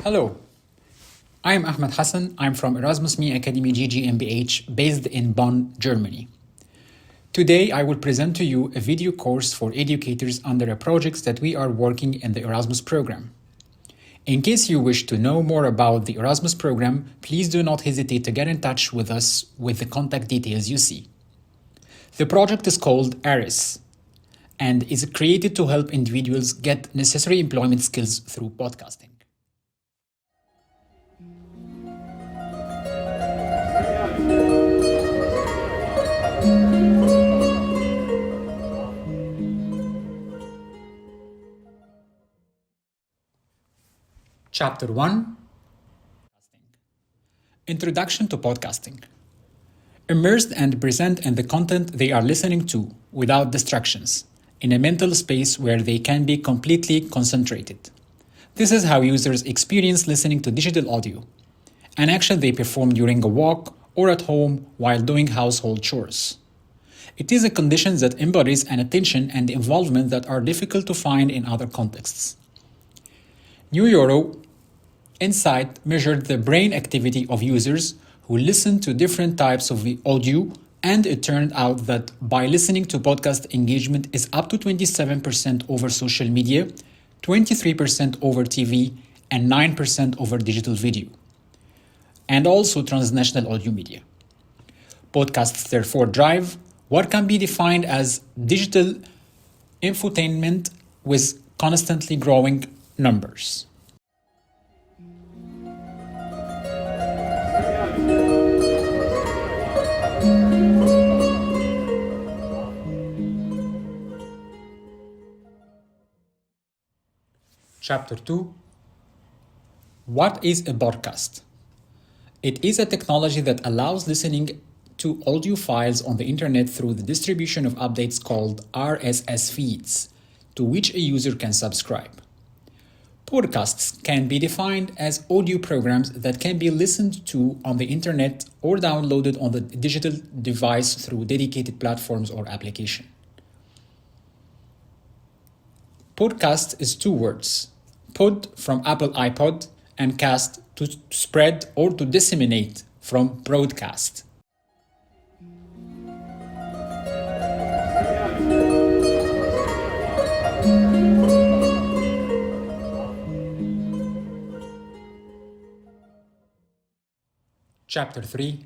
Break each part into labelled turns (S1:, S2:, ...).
S1: Hello, I'm Ahmed Hassan. I'm from Erasmus Me Academy GmbH based in Bonn, Germany. Today I will present to you a video course for educators under a project that we are working in the Erasmus program. In case you wish to know more about the Erasmus program, please do not hesitate to get in touch with us with the contact details you see. The project is called Erasmus and is created to help individuals get necessary employment skills through podcasting. Chapter 1: Introduction to Podcasting. Immersed and present in the content they are listening to without distractions, in a mental space where they can be completely concentrated. This is how users experience listening to digital audio, an action they perform during a walk or at home while doing household chores. It is a condition that embodies an attention and involvement that are difficult to find in other contexts. New Euro Insight measured the brain activity of users who listen to different types of audio, and it turned out that by listening to podcast, engagement is up to 27% over social media, 23% over TV, and 9% over digital video, and also transnational audio media. Podcasts therefore drive what can be defined as digital infotainment with constantly growing numbers. Chapter 2: What is a podcast? It is a technology that allows listening to audio files on the internet through the distribution of updates called RSS feeds, to which a user can subscribe. Podcasts can be defined as audio programs that can be listened to on the internet or downloaded on the digital device through dedicated platforms or application. Podcast is two words: pod from Apple iPod, and cast, to spread or to disseminate, from broadcast. Chapter 3: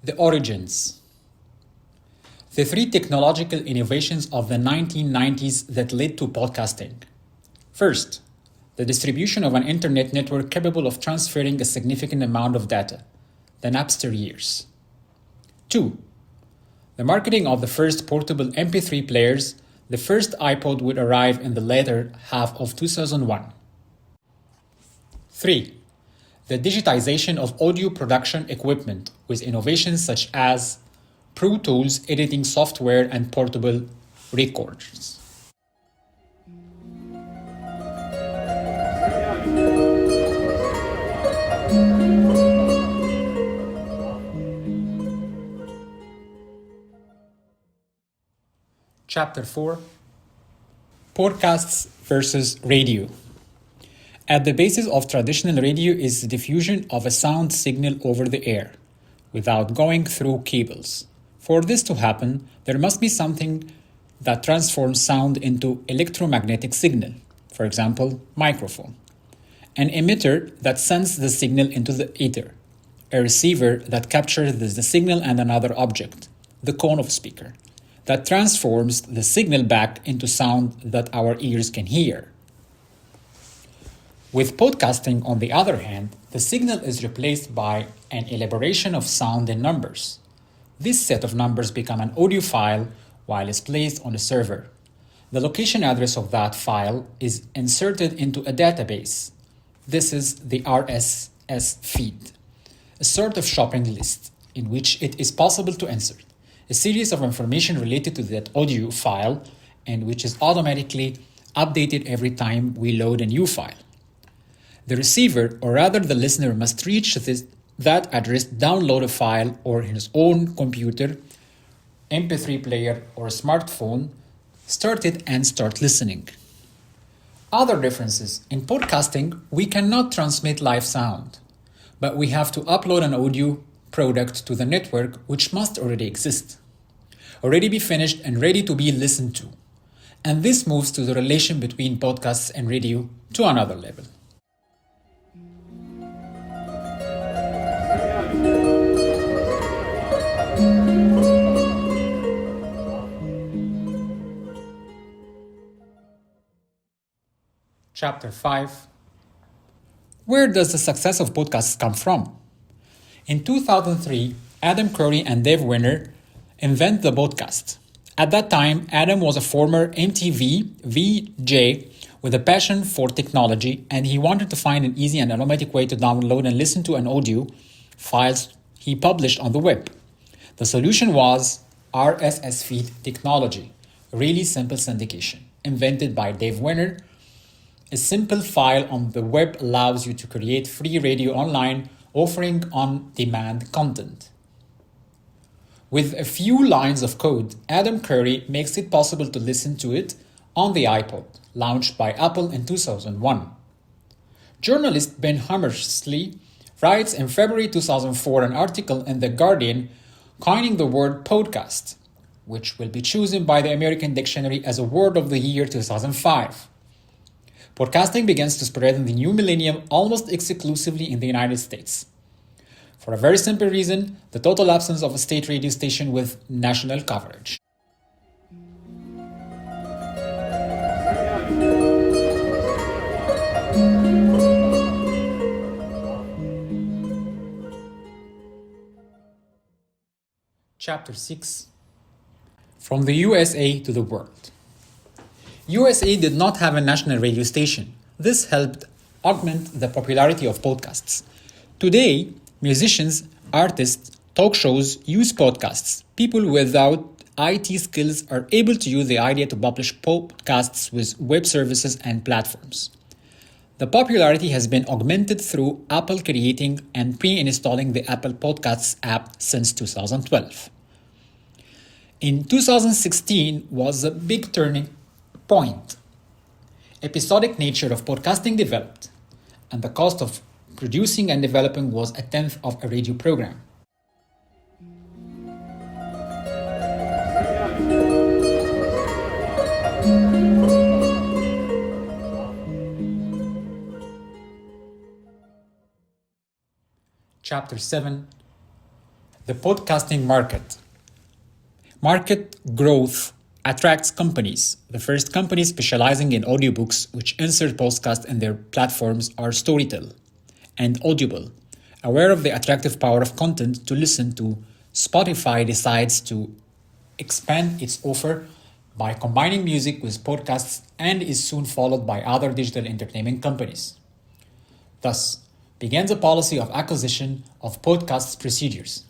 S1: The Origins. The three technological innovations of the 1990s that led to podcasting. First, the distribution of an internet network capable of transferring a significant amount of data, the Napster years. 2. The marketing of the first portable MP3 players. The first iPod would arrive in the latter half of 2001. 3. The digitization of audio production equipment with innovations such as Pro Tools editing software and portable recorders. Chapter 4: Podcasts versus radio. At the basis of traditional radio is the diffusion of a sound signal over the air, without going through cables. For this to happen, there must be something that transforms sound into electromagnetic signal, for example, microphone, an emitter that sends the signal into the ether, a receiver that captures the signal, and another object, the cone of speaker, that transforms the signal back into sound that our ears can hear. With podcasting, on the other hand, the signal is replaced by an elaboration of sound in numbers. This set of numbers become an audio file while it's placed on a server. The location address of that file is inserted into a database. This is the RSS feed, a sort of shopping list in which it is possible to insert a series of information related to that audio file, and which is automatically updated every time we load a new file. The receiver, or rather the listener, must reach that address, download a file, or his own computer, MP3 player, or smartphone, start it and start listening. Other differences. In podcasting, we cannot transmit live sound, but we have to upload an audio product to the network which must already exist, already be finished and ready to be listened to. And this moves to the relation between podcasts and radio to another level. Chapter 5. Where does the success of podcasts come from? In 2003, Adam Curry and Dave Winner invented the podcast. At that time, Adam was a former MTV VJ with a passion for technology, and he wanted to find an easy and automatic way to download and listen to an audio files he published on the web. The solution was RSS feed technology, really simple syndication, invented by Dave Winner. A simple file on the web allows you to create free radio online, offering on-demand content. With a few lines of code, Adam Curry makes it possible to listen to it on the iPod, launched by Apple in 2001. Journalist Ben Hammersley writes in February 2004 an article in The Guardian coining the word podcast, which will be chosen by the American Dictionary as a word of the year 2005. Podcasting begins to spread in the new millennium almost exclusively in the United States. For a very simple reason, the total absence of a state radio station with national coverage. Chapter 6. From the USA to the world. USA did not have a national radio station. This helped augment the popularity of podcasts. Today, musicians, artists, talk shows use podcasts. People without IT skills are able to use the idea to publish podcasts with web services and platforms. The popularity has been augmented through Apple creating and pre-installing the Apple Podcasts app since 2012. In 2016 was a big turning point. Episodic nature of podcasting developed, and the cost of producing and developing was a tenth of a radio program. Chapter 7. The podcasting market. Market growth attracts companies. The first companies specializing in audiobooks which insert podcasts in their platforms are Storytel and Audible. Aware of the attractive power of content to listen to, Spotify decides to expand its offer by combining music with podcasts and is soon followed by other digital entertainment companies. Thus, began the policy of acquisition of podcasts procedures.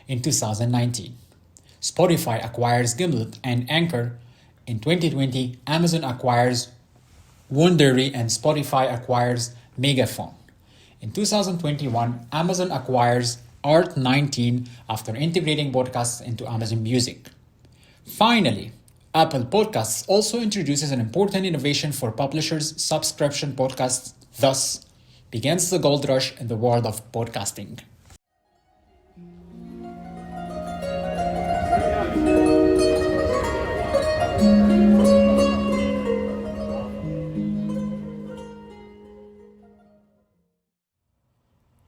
S1: In 2019, Spotify acquires Gimlet and Anchor. In 2020, Amazon acquires Wondery and Spotify acquires Megaphone. In 2021, Amazon acquires Art19 after integrating podcasts into Amazon Music. Finally, Apple Podcasts also introduces an important innovation for publishers' subscription podcasts. Thus, begins the gold rush in the world of podcasting.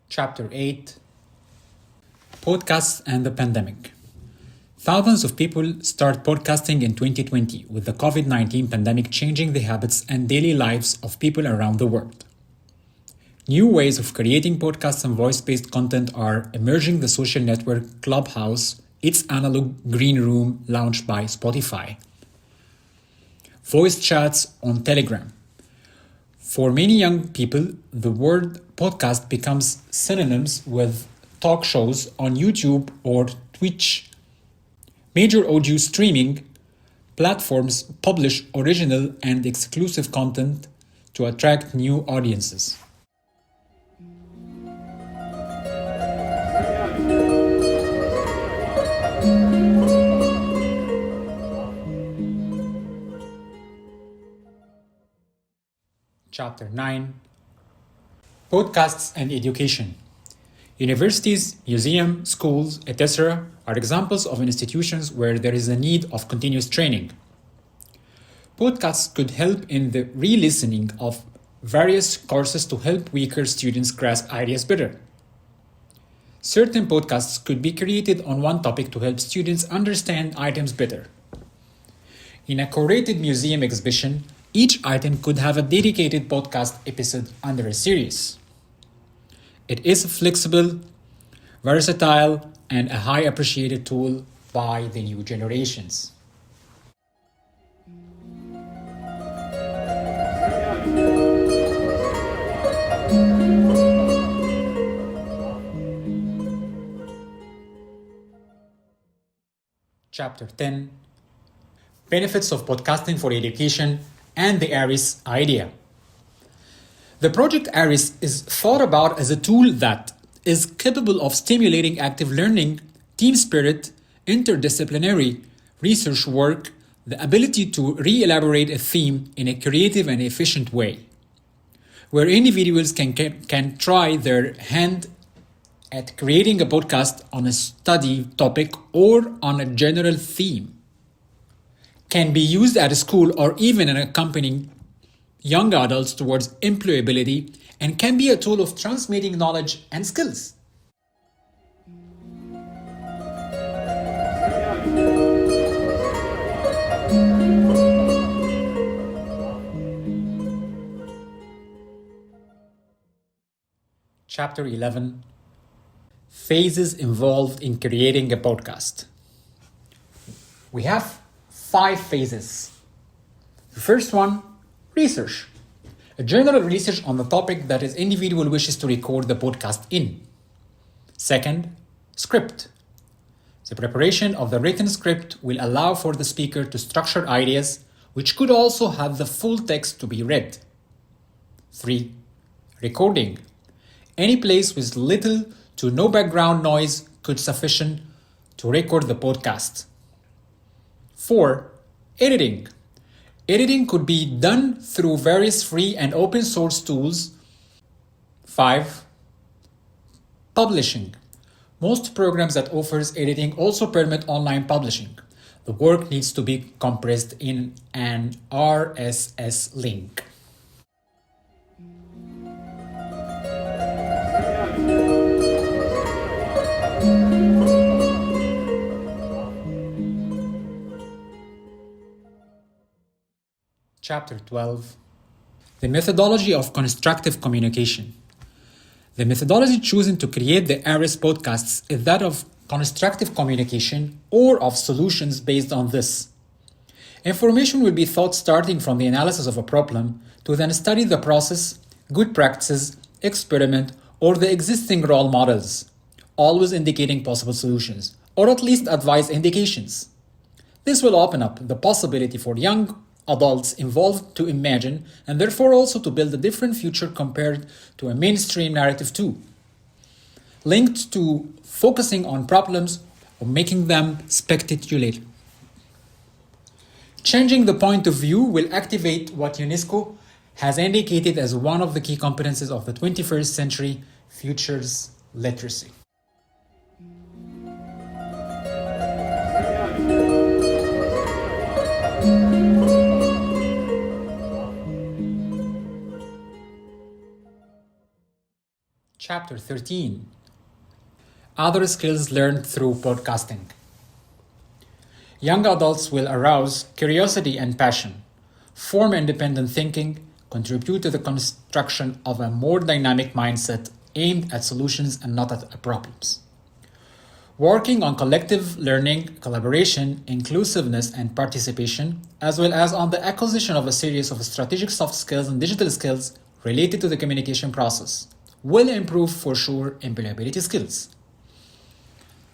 S1: Chapter 8. Podcasts and the Pandemic. Thousands of people start podcasting in 2020 with the COVID-19 pandemic changing the habits and daily lives of people around the world. New ways of creating podcasts and voice-based content are emerging. The social network Clubhouse, its analog green room launched by Spotify. Voice chats on Telegram. For many young people, the word podcast becomes synonymous with talk shows on YouTube or Twitch. Major audio streaming platforms publish original and exclusive content to attract new audiences. Chapter 9. Podcasts and Education. Universities, museums, schools, etc. are examples of institutions where there is a need of continuous training. Podcasts could help in the re-listening of various courses to help weaker students grasp ideas better. Certain podcasts could be created on one topic to help students understand items better. In a curated museum exhibition, each item could have a dedicated podcast episode under a series. It is flexible, versatile, and a high appreciated tool by the new generations. Chapter 10. Benefits of podcasting for education and the ARIS idea. The project ARIS is thought about as a tool that is capable of stimulating active learning, team spirit, interdisciplinary research work, the ability to re-elaborate a theme in a creative and efficient way, where individuals can try their hand at creating a podcast on a study topic or on a general theme, can be used at a school or even in accompanying young adults towards employability, and can be a tool of transmitting knowledge and skills. Chapter 11. Phases involved in creating a podcast. We have 5 phases. The first one, research. A general research on the topic that an individual wishes to record the podcast in. Second, script. The preparation of the written script will allow for the speaker to structure ideas, which could also have the full text to be read. 3. Recording. Any place with little to no background noise could sufficient to record the podcast. 4. Editing. Editing could be done through various free and open source tools. 5. Publishing. Most programs that offers editing also permit online publishing. The work needs to be compressed in an RSS link. Chapter 12. The methodology of constructive communication. The methodology chosen to create the ARIS podcasts is that of constructive communication or of solutions based on this. Information will be thought starting from the analysis of a problem to then study the process, good practices, experiment, or the existing role models, always indicating possible solutions, or at least advise indications. This will open up the possibility for young adults involved to imagine and therefore also to build a different future compared to a mainstream narrative too, linked to focusing on problems or making them spectacular. Changing the point of view will activate what UNESCO has indicated as one of the key competences of the 21st century, futures literacy. Chapter 13. Other skills learned through podcasting. Young adults will arouse curiosity and passion, form independent thinking, contribute to the construction of a more dynamic mindset aimed at solutions and not at problems. Working on collective learning, collaboration, inclusiveness, and participation, as well as on the acquisition of a series of strategic soft skills and digital skills related to the communication process, will improve for sure employability skills.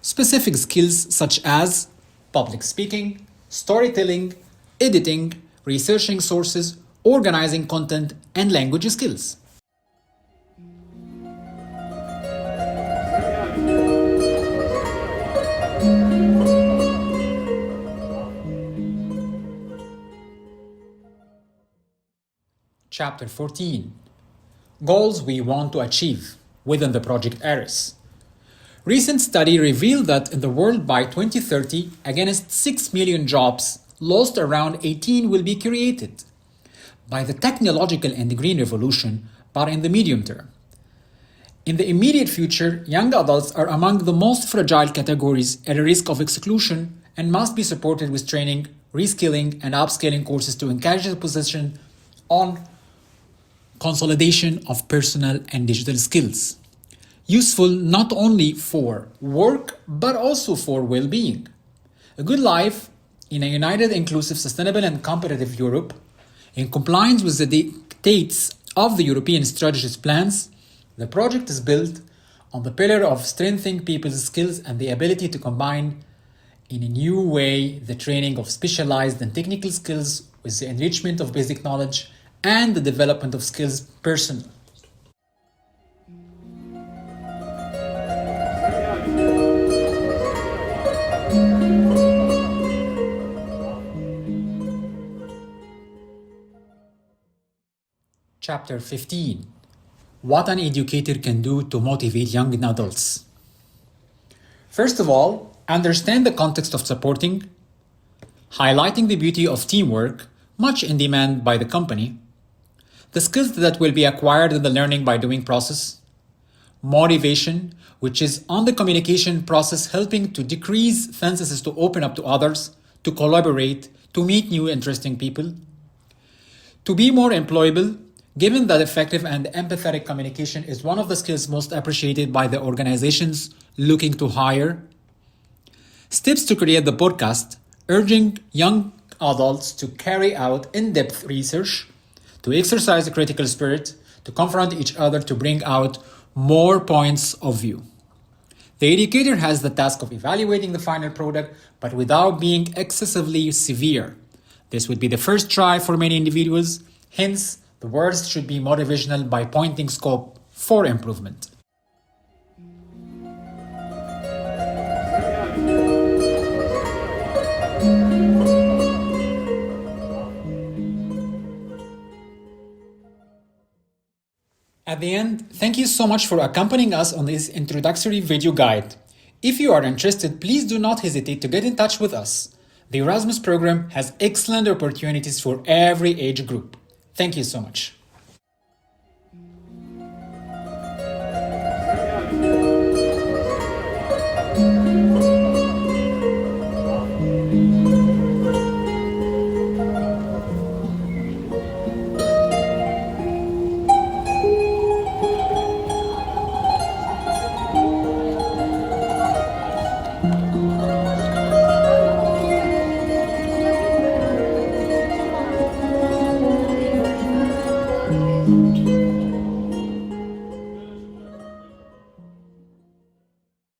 S1: Specific skills such as public speaking, storytelling, editing, researching sources, organizing content, and language skills. Chapter 14. Goals we want to achieve within the Project Eris. Recent study revealed that in the world by 2030, against 6 million jobs lost, around 18 will be created by the technological and green revolution, but in the medium term. In the immediate future, young adults are among the most fragile categories at a risk of exclusion and must be supported with training, reskilling, and upskilling courses to encourage the position on consolidation of personal and digital skills, useful not only for work but also for well-being. A good life in a united, inclusive, sustainable, and competitive Europe, in compliance with the dictates of the European Strategy's plans. The project is built on the pillar of strengthening people's skills and the ability to combine in a new way the training of specialized and technical skills with the enrichment of basic knowledge and the development of skills personal. Chapter 15. What an educator can do to motivate young adults. First of all, understand the context of supporting, highlighting the beauty of teamwork, much in demand by the company, the skills that will be acquired in the learning by doing process, motivation, which is on the communication process, helping to decrease fences to open up to others, to collaborate, to meet new interesting people, to be more employable, given that effective and empathetic communication is one of the skills most appreciated by the organizations looking to hire. Steps to create the podcast, urging young adults to carry out in-depth research, to exercise a critical spirit, to confront each other, to bring out more points of view. The educator has the task of evaluating the final product, but without being excessively severe. This would be the first try for many individuals, hence, the words should be motivational by pointing scope for improvement. At the end, thank you so much for accompanying us on this introductory video guide. If you are interested, please do not hesitate to get in touch with us. The Erasmus program has excellent opportunities for every age group. Thank you so much.